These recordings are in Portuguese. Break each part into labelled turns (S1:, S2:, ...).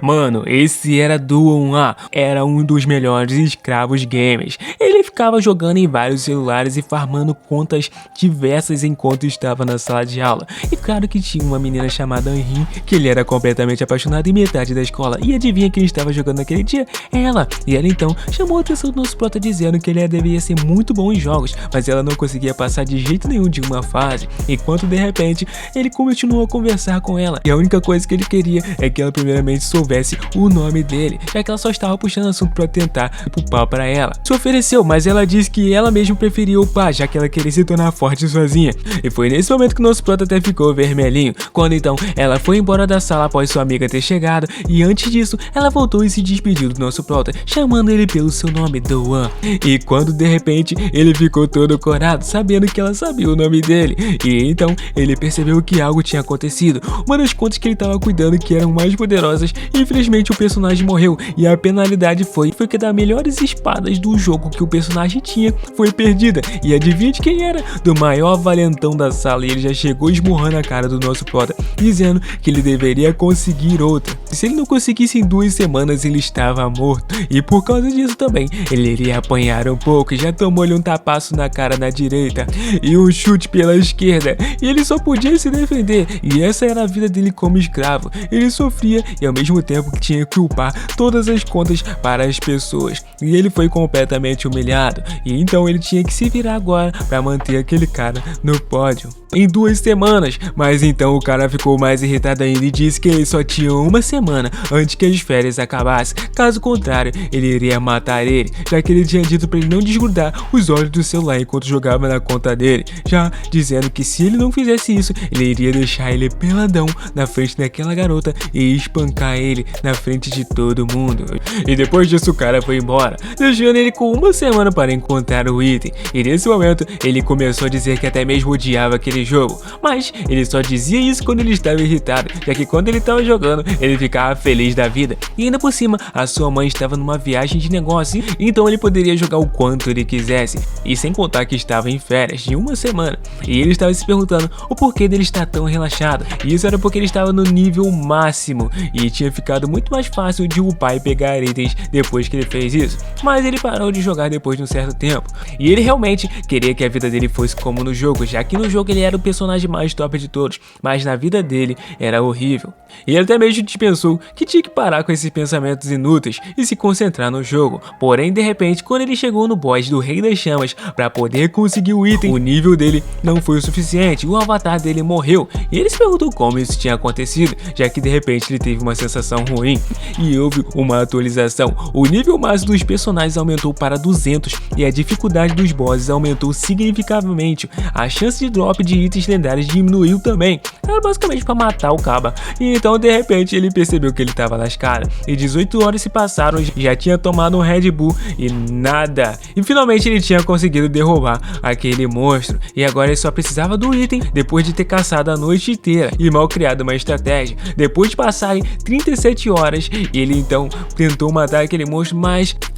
S1: Mano, esse era Duo 1A, era um dos melhores escravos gamers. Ele ficava jogando em vários celulares e farmando contas diversas enquanto estava na sala de aula. E claro que tinha uma menina chamada Anrin, que ele era completamente apaixonado em metade da escola. E adivinha quem estava jogando naquele dia? Ela. E ela então chamou a atenção do nosso prota dizendo que ele deveria ser muito bom em jogos, mas ela não conseguia passar de jeito nenhum de uma fase. Enquanto de repente ele continuou a conversar com ela, e a única coisa que ele queria é que ela primeiramente soubesse o nome dele, já que ela só estava puxando assunto para tentar upar para ela. Se ofereceu, mas ela disse que ela mesma preferia upar, já que ela queria se tornar forte sozinha. E foi nesse momento que o nosso prota até ficou vermelhinho, quando então ela foi embora da sala após sua amiga ter chegado, e antes disso ela voltou e se despediu do nosso prota, chamando ele pelo seu nome, Doan. E quando de repente ele ficou todo corado, sabendo que ela sabia o nome dele, e então ele percebeu que algo tinha acontecido. Uma das contas que ele estava cuidando que eram mais poderosas, infelizmente o personagem morreu, e a penalidade foi que das melhores espadas do jogo que o personagem tinha foi perdida. E adivinha de quem era? Do maior valentão da sala, e ele já chegou esmurrando a cara do nosso prota, dizendo que ele deveria conseguir outra. Se ele não conseguisse em 2 semanas, ele estava morto, e por causa disso também ele iria apanhar um pouco. Já tomou-lhe um tapaço na cara na direita e um chute pela esquerda, e ele só podia se defender, e essa era a vida dele como escravo. Ele sofria e ao mesmo tempo que tinha que upar todas as contas para as pessoas, e ele foi completamente humilhado, e então ele tinha que se virar agora para manter aquele cara no pódio em 2 semanas. Mas então o cara ficou mais irritado ainda e disse que ele só tinha 1 semana antes que as férias acabassem, caso contrário ele iria matar ele, já que ele tinha dito para ele não desgrudar os olhos do celular enquanto jogava na conta dele, já dizendo que se ele não fizesse isso, ele iria deixar ele peladão na frente daquela garota e espancar ele na frente de todo mundo. E depois disso o cara foi embora, deixando ele com 1 semana para encontrar o item. E nesse momento ele começou a dizer que até mesmo odiava aquele jogo, mas ele só dizia isso quando ele estava irritado, já que quando ele estava jogando ele ficava feliz da vida. E ainda por cima a sua mãe estava numa viagem de negócio, então ele poderia jogar o quanto ele quisesse, e sem contar que estava em férias de 1 semana. E ele estava se perguntando o porquê dele estar tão relaxado, e isso era porque ele estava no nível máximo e tinha ficado muito mais fácil de upar e pegar itens depois que ele fez isso. Mas ele parou de jogar depois de um certo tempo, e ele realmente queria que a vida dele fosse como no jogo, já que no jogo ele era o personagem mais top de todos, mas na vida dele era horrível. E ele até mesmo dispensou que tinha que parar com esses pensamentos inúteis e se concentrar no jogo. Porém, de repente, quando ele chegou no boss do Rei das Chamas para poder conseguir o item, o nível dele não foi o suficiente, o avatar dele morreu. E ele se perguntou como isso tinha acontecido, já que de repente ele teve uma sensação ruim e houve uma atualização. O nível máximo dos personagens aumentou para 200 e a dificuldade dos bosses aumentou significativamente. A chance de drop de itens lendários diminuiu também. Era basicamente para matar o caba. E então de repente ele percebeu que ele estava lascado, e 18 horas se passaram, já tinha tomado um Red Bull e nada. E finalmente ele tinha conseguido derrubar aquele monstro, e agora ele só precisava do item depois de ter caçado a noite inteira e mal criado uma estratégia. Depois de passarem 37 horas, ele então tentou matar aquele monstro,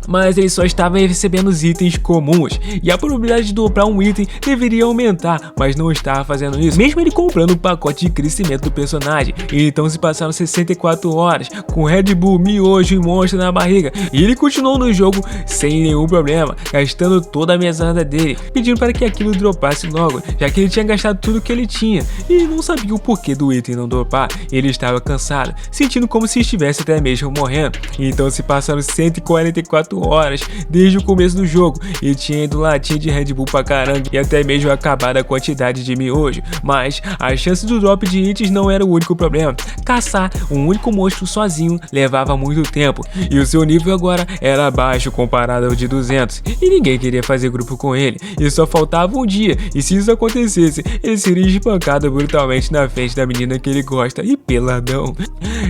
S1: mas ele só estava recebendo os itens comuns, e a probabilidade de dropar um item deveria aumentar, mas não estava fazendo isso, mesmo ele comprando o pacote de crescimento do personagem. E então se passaram 64 horas com Red Bull, miojo e monstro na barriga, e ele continuou no jogo sem nenhum problema, gastando toda a mesada dele, pedindo para que aquilo dropasse logo, já que ele tinha gastado tudo que ele tinha e não sabia o porquê do item não dropar. Ele estava cansado, sentindo como se estivesse até mesmo morrendo. E então se passaram 144 horas desde o começo do jogo, e tinha ido latinha de Red Bull pra caramba e até mesmo acabado a quantidade de miojo. Mas a chance do drop de itens não era o único problema. Caçar um único monstro sozinho levava muito tempo, e o seu nível agora era baixo comparado ao de 200, e ninguém queria fazer grupo com ele, e só faltava um dia, e se isso acontecesse, ele seria espancado brutalmente na frente da menina que ele gosta, e peladão.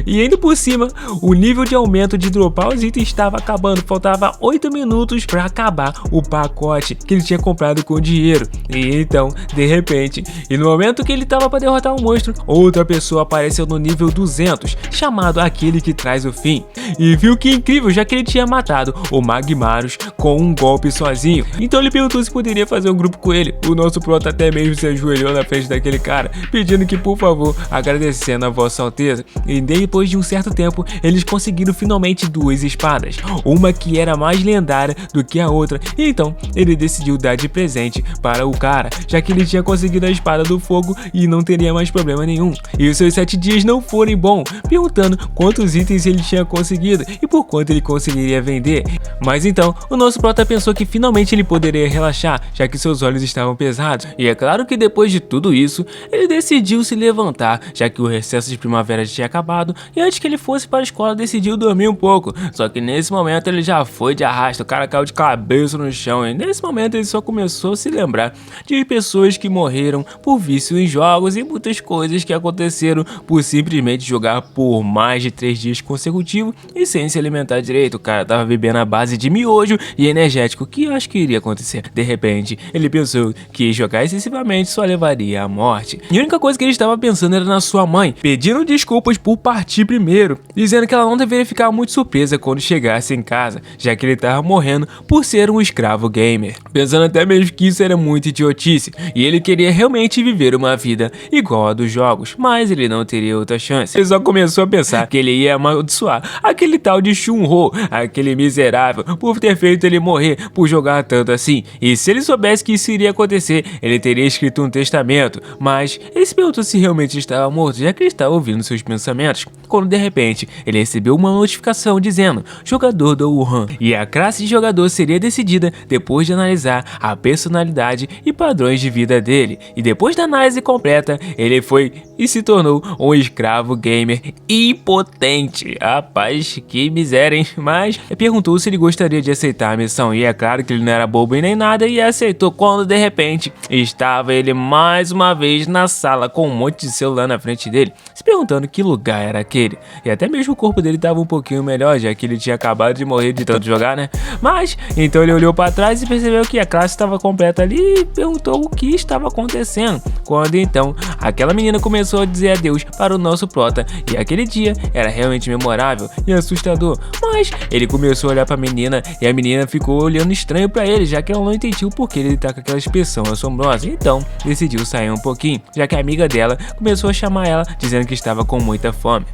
S1: E ainda por cima, o nível de aumento de dropar os itens estava acabando, faltava 8 minutos para acabar o pacote que ele tinha comprado com dinheiro. E então, de repente, e no momento que ele estava para derrotar o monstro, outra pessoa apareceu no nível 200, chamado Aquele que Traz o Fim, e viu que incrível, já que ele tinha matado o Magmarus com um golpe sozinho. Então ele perguntou se poderia fazer um grupo com ele. O nosso prota até mesmo se ajoelhou na frente daquele cara, pedindo que por favor, agradecendo a Vossa Alteza. E depois de um certo certo tempo, eles conseguiram finalmente duas espadas, uma que era mais lendária do que a outra, e então ele decidiu dar de presente para o cara, já que ele tinha conseguido a espada do fogo e não teria mais problema nenhum. E os seus 7 dias não foram bons, perguntando quantos itens ele tinha conseguido e por quanto ele conseguiria vender. Mas então, o nosso prota pensou que finalmente ele poderia relaxar, já que seus olhos estavam pesados. E é claro que depois de tudo isso, ele decidiu se levantar, já que o recesso de primavera tinha acabado, e antes que ele fosse para a escola decidiu dormir um pouco. Só que nesse momento ele já foi de arrasto, o cara caiu de cabeça no chão, e nesse momento ele só começou a se lembrar de pessoas que morreram por vício em jogos e muitas coisas que aconteceram por simplesmente jogar por mais de 3 dias consecutivos e sem se alimentar direito. O cara tava bebendo a base de miojo e energético, que eu acho que iria acontecer. De repente, ele pensou que jogar excessivamente só levaria à morte. E a única coisa que ele estava pensando era na sua mãe, pedindo desculpas por partir primeiro, dizendo que ela não deveria ficar muito surpresa quando chegasse em casa, já que ele estava morrendo por ser um escravo gamer. Pensando até mesmo que isso era muito idiotice, e ele queria realmente viver uma vida igual a dos jogos, mas ele não teria outra chance. Ele só começou a pensar que ele ia amaldiçoar aquele tal de Shunho, aquele miserável, por ter feito ele morrer por jogar tanto assim. E se ele soubesse que isso iria acontecer, ele teria escrito um testamento, mas ele se perguntou se realmente estava morto, já que ele estava ouvindo seus pensamentos, quando de repente ele recebeu uma notificação dizendo jogador do Wuhan, e a classe de jogador seria decidida depois de analisar a personalidade e padrões de vida dele. E depois da análise completa, ele foi e se tornou um escravo gamer impotente. Rapaz, que miséria, hein? Mas perguntou se ele gostaria de aceitar a missão, e é claro que ele não era bobo e nem nada, e aceitou, quando de repente estava ele mais uma vez na sala com um monte de celular na frente dele, se perguntando que lugar era aquele. E até mesmo o corpo dele estava um pouquinho melhor, já que ele tinha acabado de morrer de tanto jogar, né? Mas então ele olhou para trás e percebeu que a classe estava completa ali e perguntou o que estava acontecendo. Quando então aquela menina começou a dizer adeus para o nosso prota, e aquele dia era realmente memorável e assustador. Mas ele começou a olhar para a menina e a menina ficou olhando estranho para ele, já que ela não entendia o porquê ele tá com aquela expressão assombrosa. Então decidiu sair um pouquinho, já que a amiga dela começou a chamar ela, dizendo que estava com muita fome.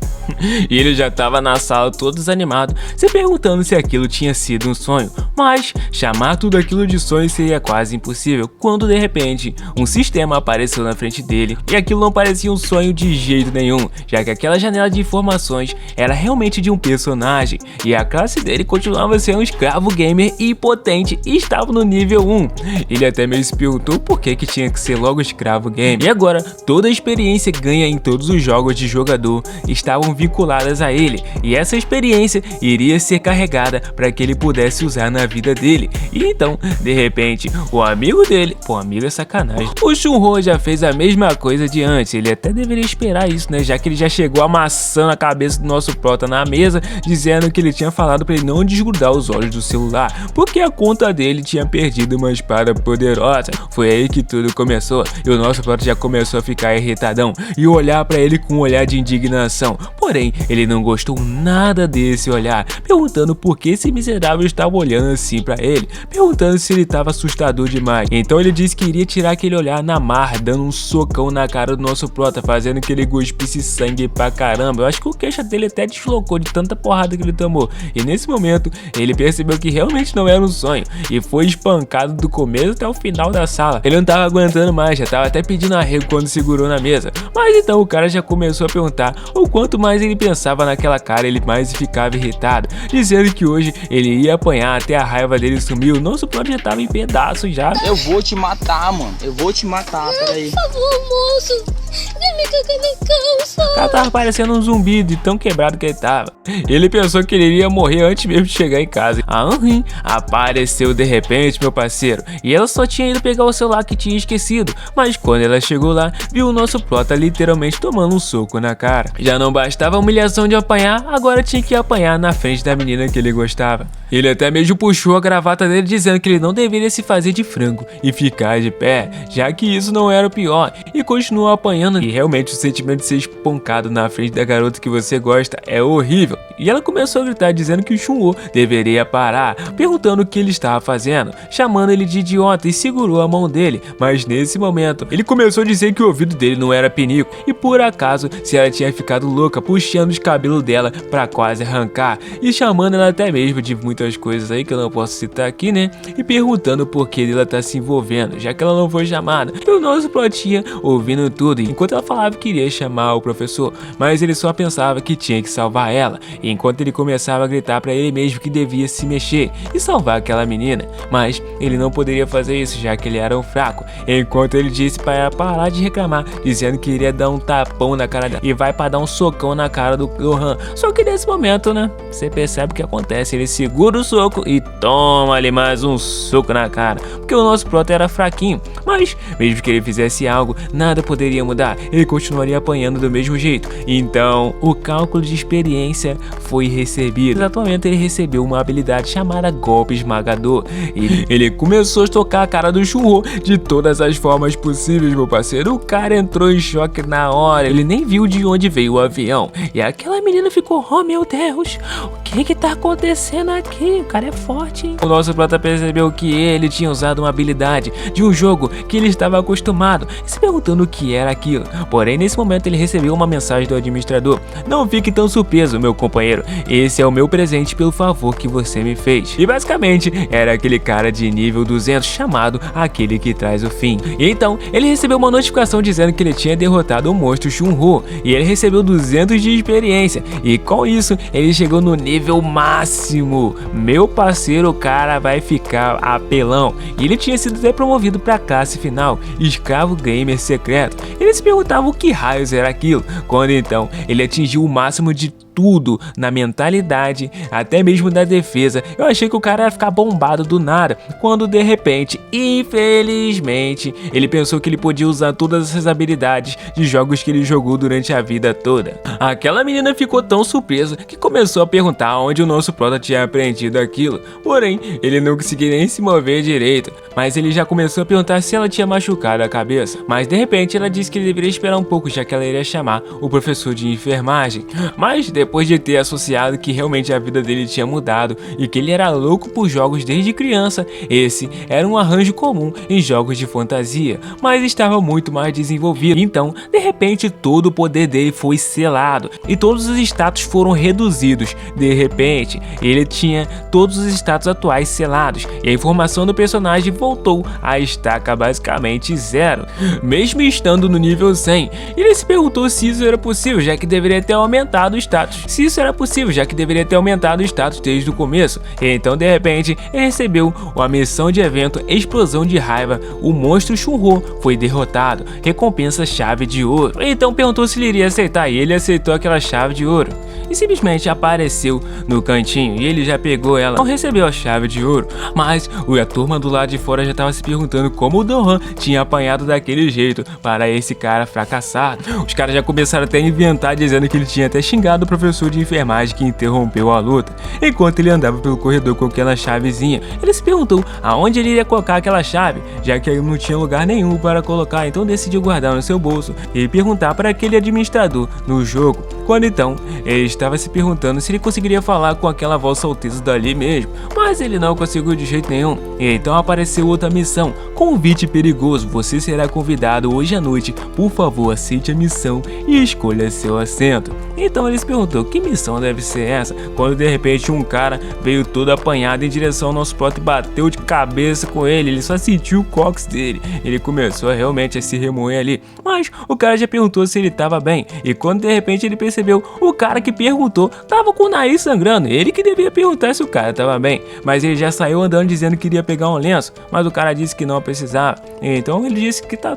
S1: E ele já estava na sala todo desanimado, se perguntando se aquilo tinha sido um sonho, mas chamar tudo aquilo de sonho seria quase impossível, quando de repente um sistema apareceu na frente dele, e aquilo não parecia um sonho de jeito nenhum, já que aquela janela de informações era realmente de um personagem, e a classe dele continuava sendo um escravo gamer impotente e estava no nível 1. Ele até mesmo se perguntou por que tinha que ser logo escravo gamer, e agora toda a experiência ganha em todos os jogos de jogador estavam vinculadas a ele, e essa experiência iria ser carregada para que ele pudesse usar na vida dele. E então, de repente, o amigo dele, pô, amigo é sacanagem, o Shunho já fez a mesma coisa de antes. Ele até deveria esperar isso, né, já que ele já chegou amassando a cabeça do nosso prota na mesa, dizendo que ele tinha falado para ele não desgrudar os olhos do celular, porque a conta dele tinha perdido uma espada poderosa. Foi aí que tudo começou, e o nosso prota já começou a ficar irritadão e olhar para ele com um olhar de indignação. Porém, ele não gostou nada desse olhar, perguntando por que esse miserável estava olhando assim pra ele, perguntando se ele estava assustador demais. Então ele disse que iria tirar aquele olhar na marra, dando um socão na cara do nosso prota, fazendo que ele cuspisse sangue pra caramba. Eu acho que o queixo dele até deslocou de tanta porrada que ele tomou. E nesse momento, ele percebeu que realmente não era um sonho, e foi espancado do começo até o final da sala. Ele não tava aguentando mais, já tava até pedindo arrego quando segurou na mesa. Mas então o cara já começou a perguntar o quanto mais ele pensava naquela cara, ele mais ficava irritado, dizendo que hoje ele ia apanhar até a raiva dele sumiu. O nosso plano já tava em pedaços já.
S2: Eu vou te matar, mano. Eu vou te matar, peraí.
S3: Por favor, moço. Vem me cagar na calça.
S1: O cara tava parecendo um zumbi de tão quebrado que ele tava. Ele pensou que ele iria morrer antes mesmo de chegar em casa. A Anrin apareceu de repente, meu parceiro, e ela só tinha ido pegar o celular que tinha esquecido. Mas quando ela chegou lá, viu o nosso prota literalmente tomando um soco na cara. Já não bastava a humilhação de apanhar, agora tinha que apanhar na frente da menina que ele gostava. Ele até mesmo puxou a gravata dele dizendo que ele não deveria se fazer de frango e ficar de pé, já que isso não era o pior, e continuou apanhando. E realmente o sentimento de ser espancado na frente da garota que você gosta é horrível. E ela começou a gritar dizendo que o Shunho deveria parar, perguntando o que ele estava fazendo, chamando ele de idiota, e segurou a mão dele. Mas nesse momento ele começou a dizer que o ouvido dele não era pinico e por acaso se ela tinha ficado louca, puxando os cabelos dela pra quase arrancar e chamando ela até mesmo de muitas coisas aí que eu não posso citar aqui, né? E perguntando por que ela tá se envolvendo, já que ela não foi chamada. E o nosso plotinha ouvindo tudo, enquanto ela falava que queria chamar o professor, mas ele só pensava que tinha que salvar ela, enquanto ele começava a gritar pra ele mesmo que devia se mexer e salvar aquela menina, mas ele não poderia fazer isso já que ele era um fraco, enquanto ele disse para ela parar de reclamar, dizendo que iria dar um tapão na cara dela e vai para dar um socão na cara do Gohan. Só que nesse momento, né, você percebe o que acontece, ele segura o soco e toma ali mais um soco na cara, porque o nosso prota era fraquinho, mas mesmo que ele fizesse algo, nada poderia mudar, ele continuaria apanhando do mesmo jeito. Então o cálculo de experiência foi recebido. Atualmente ele recebeu uma habilidade chamada golpe esmagador e ele começou a tocar a cara do Shunho de todas as formas possíveis, meu parceiro. O cara entrou em choque na hora, ele nem viu de onde veio o avião e aquela menina ficou: oh meu Deus, o que tá acontecendo aqui? O cara é forte, hein? O nosso prota percebeu que ele tinha usado uma habilidade de um jogo que ele estava acostumado, se perguntando o que era aquilo. Porém nesse momento ele recebeu uma mensagem do administrador: não fique tão surpreso, meu companheiro, esse é o meu presente pelo favor que você me fez. E basicamente era aquele cara de nível 200 chamado aquele que traz o fim. E então ele recebeu uma notificação dizendo que ele tinha derrotado o monstro Shunho e ele recebeu 200 de experiência e com isso ele chegou no nível máximo. Meu parceiro, o cara vai ficar apelão e ele tinha sido até promovido para a classe final, escravo gamer secreto. Ele se perguntava o que raios era aquilo, quando então ele atingiu o máximo de tudo na mentalidade, até mesmo da defesa. Eu achei que o cara ia ficar bombado do nada, quando de repente, infelizmente, ele pensou que ele podia usar todas essas habilidades de jogos que ele jogou durante a vida toda. Aquela menina ficou tão surpresa que começou a perguntar onde o nosso prota tinha aprendido aquilo, porém ele não conseguia nem se mover direito, mas ele já começou a perguntar se ela tinha machucado a cabeça, mas de repente ela disse que ele deveria esperar um pouco, já que ela iria chamar o professor de enfermagem. Mas depois de ter associado que realmente a vida dele tinha mudado e que ele era louco por jogos desde criança, esse era um arranjo comum em jogos de fantasia, mas estava muito mais desenvolvido. Então, de repente, todo o poder dele foi selado e todos os status foram reduzidos. De repente, ele tinha todos os status atuais selados e a informação do personagem voltou a estaca basicamente zero, mesmo estando no nível 100. Ele se perguntou se isso era possível, já que deveria ter aumentado o status. Se isso era possível, já que deveria ter aumentado o status desde o começo. E então de repente ele recebeu uma missão de evento Explosão de Raiva. O monstro Shunho foi derrotado. Recompensa chave de ouro. Então perguntou se ele iria aceitar e ele aceitou aquela chave de ouro. E simplesmente apareceu no cantinho e ele já pegou ela. Não recebeu a chave de ouro, mas a turma do lado de fora já estava se perguntando como o Gohan tinha apanhado daquele jeito para esse cara fracassado. Os caras já começaram até a inventar dizendo que ele tinha até xingado o professor de enfermagem que interrompeu a luta. Enquanto ele andava pelo corredor com aquela chavezinha, ele se perguntou aonde ele iria colocar aquela chave, já que ele não tinha lugar nenhum para colocar, então decidiu guardar no seu bolso e perguntar para aquele administrador no jogo. Quando então ele estava se perguntando se ele conseguiria falar com aquela voz solteira dali mesmo, mas ele não conseguiu de jeito nenhum. E então apareceu outra missão: convite perigoso, você será convidado hoje à noite, por favor aceite a missão e escolha seu assento. Então ele se perguntou que missão deve ser essa, quando de repente um cara veio todo apanhado em direção ao nosso prota e bateu de cabeça com ele só sentiu o cóccix dele. Ele começou realmente a se remoer ali, mas o cara já perguntou se ele estava bem, e quando de repente ele percebeu, o cara que perguntou tava com o nariz sangrando, ele que devia perguntar se o cara estava bem, mas ele já saiu andando dizendo que iria pegar um lenço, mas o cara disse que não precisava, então ele disse que tá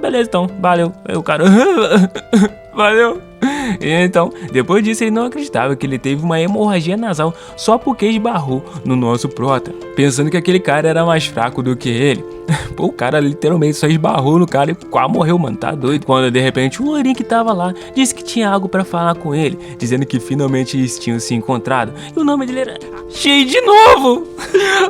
S1: beleza então, valeu. Aí o cara valeu. E então, depois disso ele não acreditava que ele teve uma hemorragia nasal só porque esbarrou no nosso prota, pensando que aquele cara era mais fraco do que ele. Pô, o cara literalmente só esbarrou no cara e quase morreu, mano, tá doido. Quando de repente o loirinho que tava lá disse que tinha algo pra falar com ele, dizendo que finalmente eles tinham se encontrado. E o nome dele era Shin de novo.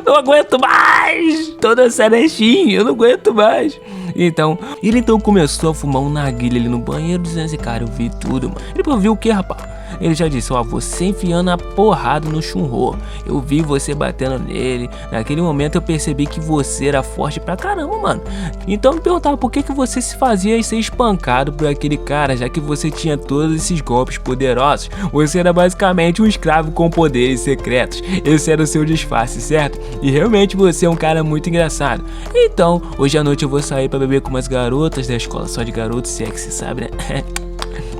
S1: Não aguento mais. Toda série é Shin, eu não aguento mais. Então, ele começou a fumar um narguilha ali no banheiro, dizendo assim, cara, eu vi tudo, mano. Ele viu o que, rapaz? Ele já disse, ó, você enfiando a porrada no Shunho. Eu vi você batendo nele. Naquele momento eu percebi que você era forte pra caramba, mano. Então me perguntava por que você se fazia ser espancado por aquele cara, já que você tinha todos esses golpes poderosos. Você era basicamente um escravo com poderes secretos. Esse era o seu disfarce, certo? E realmente você é um cara muito engraçado. Então, hoje à noite eu vou sair pra beber com umas garotas da escola só de garotos sexy, sabe, né?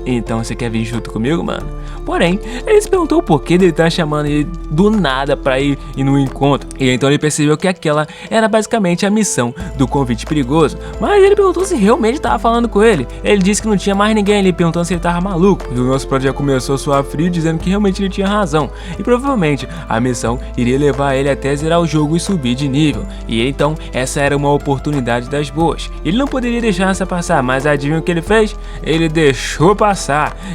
S1: Então você quer vir junto comigo, mano? Porém, ele se perguntou o porquê dele estar chamando ele do nada pra ir no encontro. E então ele percebeu que aquela era basicamente a missão do convite perigoso. Mas ele perguntou se realmente estava falando com ele. Ele disse que não tinha mais ninguém ali, perguntando se ele estava maluco. E o nosso plano já começou a suar frio, dizendo que realmente ele tinha razão. E provavelmente a missão iria levar ele até zerar o jogo e subir de nível. E então essa era uma oportunidade das boas. Ele não poderia deixar essa passar, mas adivinha o que ele fez? Ele deixou passar.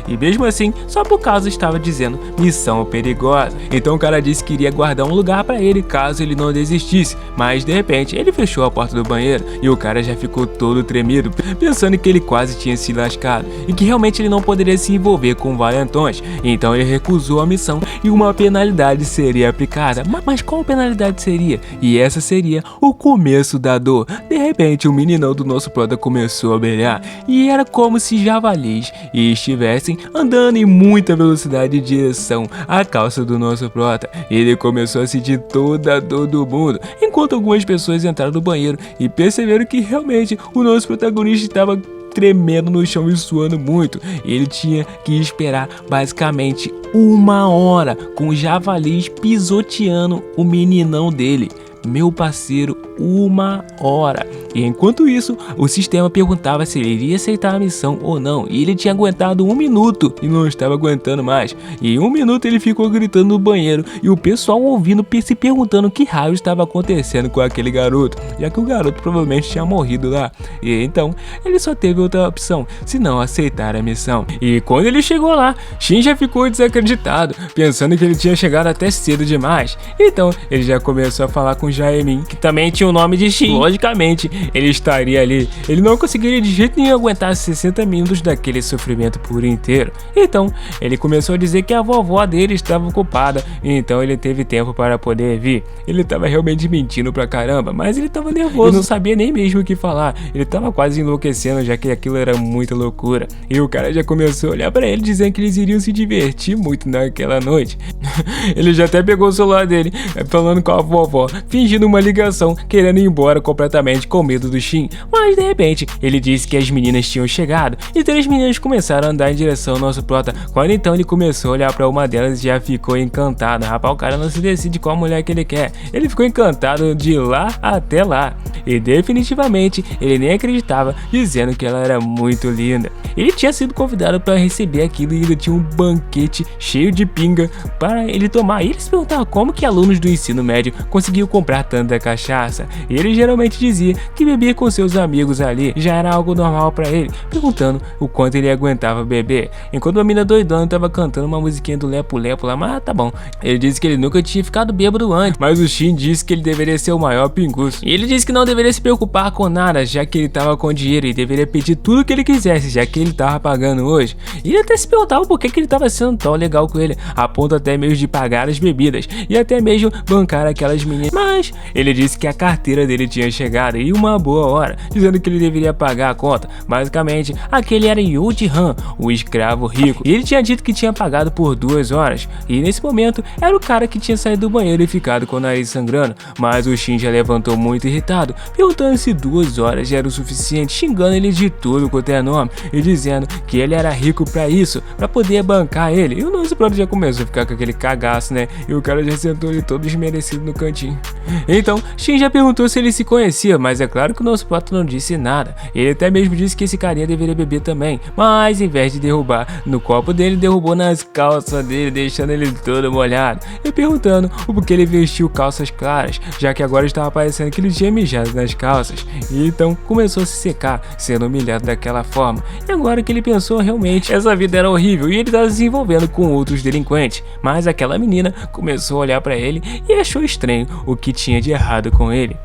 S1: E mesmo assim, só por causa estava dizendo missão perigosa. Então o cara disse que iria guardar um lugar pra ele caso ele não desistisse. Mas de repente ele fechou a porta do banheiro e o cara já ficou todo tremido, pensando que ele quase tinha se lascado e que realmente ele não poderia se envolver com valentões. Então ele recusou a missão e uma penalidade seria aplicada. Mas qual penalidade seria? E essa seria o começo da dor. De repente o meninão do nosso prota começou a brilhar e era como se javalis estivessem andando em muita velocidade em direção à calça do nosso prota. Ele começou a sentir toda a dor do mundo, enquanto algumas pessoas entraram no banheiro e perceberam que realmente o nosso protagonista estava tremendo no chão e suando muito. Ele tinha que esperar basicamente 1 hora com javalis pisoteando o meninão dele. Meu parceiro, 1 hora. E enquanto isso, o sistema perguntava se ele iria aceitar a missão ou não. E ele tinha aguentado 1 minuto e não estava aguentando mais. E em 1 minuto ele ficou gritando no banheiro e o pessoal ouvindo se perguntando o que raio estava acontecendo com aquele garoto, já que o garoto provavelmente tinha morrido lá. E então ele só teve outra opção, se não aceitar a missão. E quando ele chegou lá, Shin já ficou desacreditado, pensando que ele tinha chegado até cedo demais. Então ele já começou a falar com Jaemin, que também tinha o nome de Shin. Logicamente, ele estaria ali. Ele não conseguiria de jeito nenhum aguentar 60 minutos daquele sofrimento por inteiro. Então, ele começou a dizer que a vovó dele estava ocupada, então ele teve tempo para poder vir. Ele estava realmente mentindo pra caramba, mas ele estava nervoso, não sabia nem mesmo o que falar. Ele estava quase enlouquecendo, já que aquilo era muita loucura. E o cara já começou a olhar pra ele, dizendo que eles iriam se divertir muito naquela noite. Ele já até pegou o celular dele, falando com a vovó, fingindo uma ligação, querendo ir embora completamente com medo do Shin. Mas de repente, ele disse que as meninas tinham chegado e 3 meninas começaram a andar em direção ao nosso prota. Quando então ele começou a olhar pra uma delas e já ficou encantado. Rapaz, o cara não se decide qual mulher que ele quer. Ele ficou encantado de lá até lá. E definitivamente, ele nem acreditava, dizendo que ela era muito linda. Ele tinha sido convidado para receber aquilo e ainda tinha um banquete cheio de pinga para ele tomar. E ele se perguntava como que alunos do ensino médio conseguiam comprar tanta cachaça. E ele geralmente dizia que beber com seus amigos ali já era algo normal para ele, perguntando o quanto ele aguentava beber. Enquanto a mina doidona estava cantando uma musiquinha do Lepo Lepo lá, mas tá bom. Ele disse que ele nunca tinha ficado bêbado antes, mas o Shin disse que ele deveria ser o maior pinguço. E ele disse que não deveria se preocupar com nada, já que ele estava com dinheiro e deveria pedir tudo que ele quisesse, já que ele estava pagando hoje. E ele até se perguntava por que ele estava sendo tão legal com ele, a ponto até mesmo de pagar as bebidas e até mesmo bancar aquelas meninas. Mas ele disse que a carteira dele tinha chegado e uma boa hora, dizendo que ele deveria pagar a conta. Basicamente, aquele era Yuji Han, o escravo rico, e ele tinha dito que tinha pagado por 2 horas. E nesse momento, era o cara que tinha saído do banheiro e ficado com o nariz sangrando. Mas o Shin já levantou muito irritado, perguntando se 2 horas já era o suficiente, xingando ele de tudo quanto é nome e dizendo que ele era rico pra isso, pra poder bancar ele. E o nosso plano já começou a ficar com aquele cagaço, né? E o cara já sentou ele todo desmerecido no cantinho. Então, Shin já perguntou se ele se conhecia, mas é claro que o nosso prato não disse nada. Ele até mesmo disse que esse carinha deveria beber também, mas em vez de derrubar no copo dele, derrubou nas calças dele, deixando ele todo molhado. E perguntando o porquê ele vestiu calças claras, já que agora estava parecendo que ele tinha mijado molhado nas calças, e então começou a se secar, sendo humilhado daquela forma. E agora que ele pensou, realmente, essa vida era horrível e ele estava se envolvendo com outros delinquentes, mas aquela menina começou a olhar para ele e achou estranho o que tinha de errado com ele.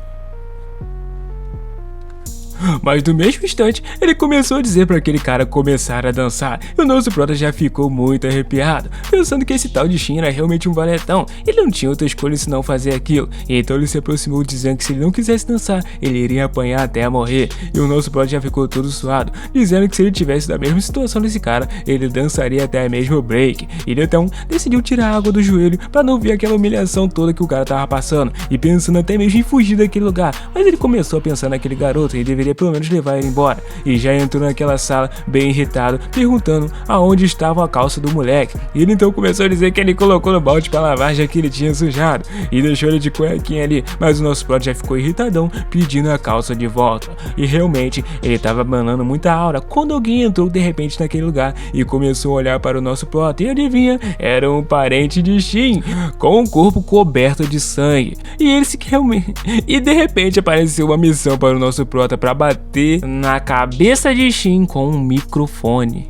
S1: Mas no mesmo instante, ele começou a dizer para aquele cara começar a dançar, e o nosso prota já ficou muito arrepiado, pensando que esse tal de Shin era realmente um valetão. Ele não tinha outra escolha senão fazer aquilo, e então ele se aproximou dizendo que se ele não quisesse dançar, ele iria apanhar até morrer. E o nosso prota já ficou todo suado, dizendo que se ele tivesse da mesma situação desse cara, ele dançaria até mesmo o break. Ele então decidiu tirar a água do joelho para não ver aquela humilhação toda que o cara tava passando, e pensando até mesmo em fugir daquele lugar. Mas ele começou a pensar naquele garoto e deveria pelo menos levar ele embora, e já entrou naquela sala bem irritado, perguntando aonde estava a calça do moleque. E ele então começou a dizer que ele colocou no balde para lavar, já que ele tinha sujado, e deixou ele de cuequinha ali. Mas o nosso prota já ficou irritadão, pedindo a calça de volta, e realmente ele estava banando muita aura quando alguém entrou de repente naquele lugar e começou a olhar para o nosso prota, e adivinha, era um parente de Shin, com um corpo coberto de sangue. E ele se realmente... E de repente apareceu uma missão para o nosso prota para bater na cabeça de Shin com um microfone.